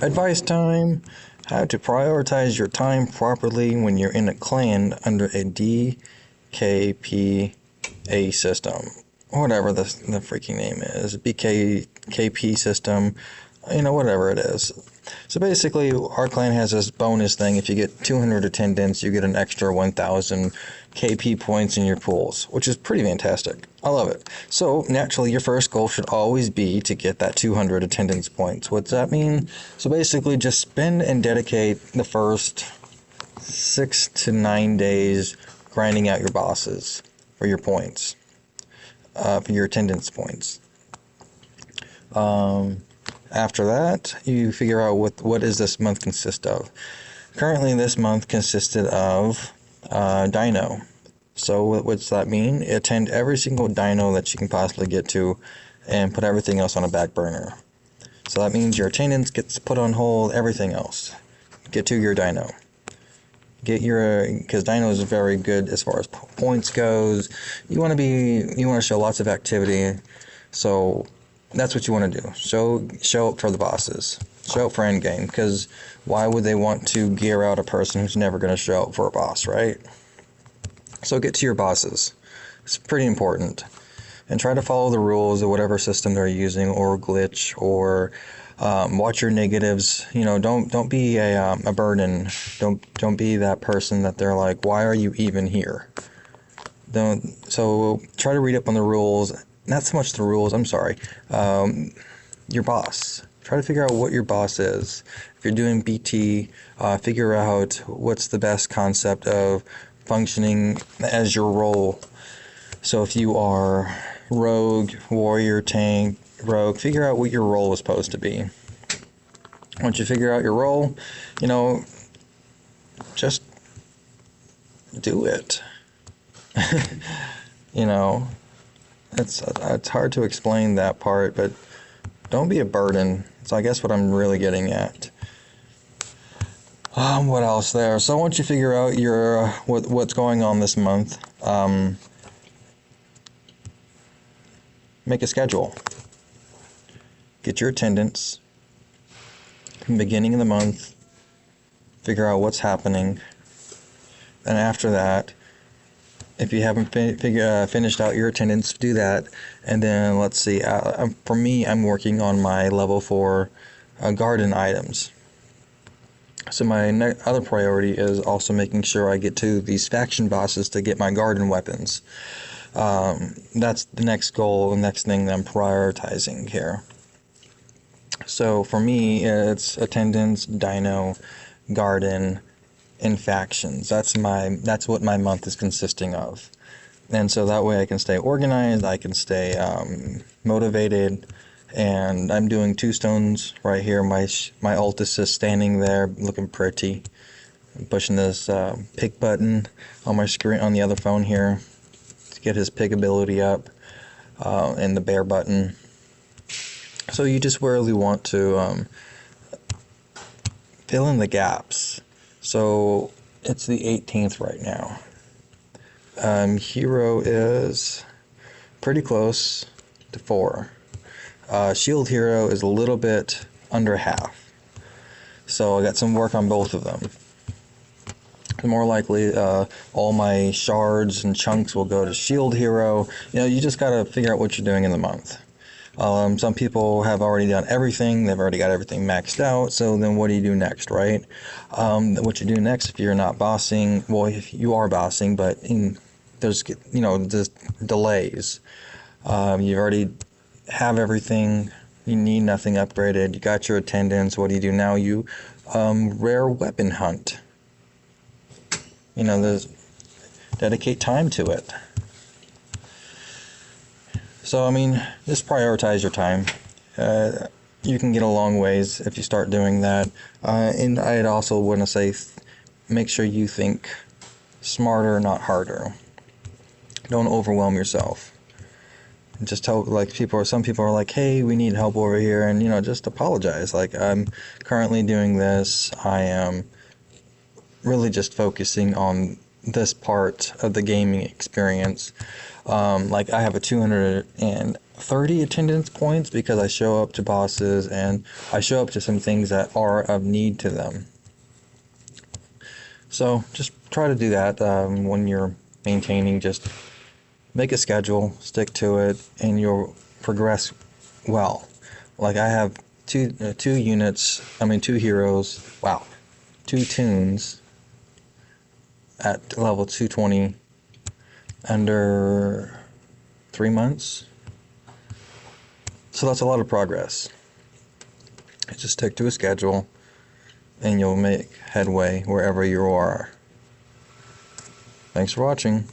Advice time. How to prioritize your time properly when you're in a clan under a DKPA system. Whatever the freaking name is. BKKP system. Whatever it is. So basically, our clan has this bonus thing. If you get 200 attendance, you get an extra 1,000 KP points in your pools, which is pretty fantastic. I love it. So naturally, your first goal should always be to get that 200 attendance points. What's that mean? So basically, just spend and dedicate the first 6 to 9 days grinding out your bosses for your points, for your attendance points. After that, you figure out what does this month consist of. Currently, this month consisted of Dino. So what's that mean? Attend every single Dino that you can possibly get to, and put everything else on a back burner. So that means your attendance gets put on hold. Everything else, get to your Dino. Because Dino is very good as far as points goes. You want to show lots of activity. So that's what you want to do. Show up for the bosses. Show up for endgame, because why would they want to gear out a person who's never going to show up for a boss, right? So get to your bosses. It's pretty important. And try to follow the rules of whatever system they're using, or glitch, or watch your negatives. Don't be a burden. Don't be that person that they're like, why are you even here? So try to read up on the rules. Not so much the rules, I'm sorry. Your boss. Try to figure out what your boss is. If you're doing BT, figure out what's the best concept of functioning as your role. So if you are rogue, warrior, tank, rogue, figure out what your role is supposed to be. Once you figure out your role, just do it. It's hard to explain that part, but don't be a burden. So I guess what I'm really getting at. What else there? So once you figure out your what's going on this month, make a schedule. Get your attendance. Beginning of the month, figure out what's happening. And after that, if you haven't finished out your attendance, do that. And then let's see. For me, I'm working on my level 4 garden items. So my other priority is also making sure I get to these faction bosses to get my garden weapons. That's the next goal, the next thing that I'm prioritizing here. So for me, it's attendance, Dino, garden, and factions. That's what my month is consisting of. And so that way I can stay organized, I can stay motivated, and I'm doing 2 stones right here. My Altus is standing there looking pretty. I'm pushing this pick button on my screen on the other phone here to get his pig ability up, and the bear button. So you just really want to fill in the gaps. So it's the 18th right now. Hero is pretty close to 4. Shield Hero is a little bit under half. So I got some work on both of them. More likely, all my shards and chunks will go to Shield Hero. You just gotta figure out what you're doing in the month. Some people have already done everything. They've already got everything maxed out. So then what do you do next, right? What you do next if you're not bossing, well, if you are bossing, but there's delays. You already have everything. You need nothing upgraded. You got your attendance. What do you do now? You rare weapon hunt. There's dedicate time to it. So, just prioritize your time. You can get a long ways if you start doing that. And I'd also want to say, make sure you think smarter, not harder. Don't overwhelm yourself. Just tell, some people are like, hey, we need help over here, and, just apologize. Like, I'm currently doing this. I am really just focusing on this part of the gaming experience. I have a 200 30 attendance points because I show up to bosses and I show up to some things that are of need to them. So just try to do that when you're maintaining. Just make a schedule, stick to it, and you'll progress well. Like I have two heroes, wow, 2 toons at level 220 under 3 months. So that's a lot of progress. Just stick to a schedule and you'll make headway wherever you are. Thanks for watching.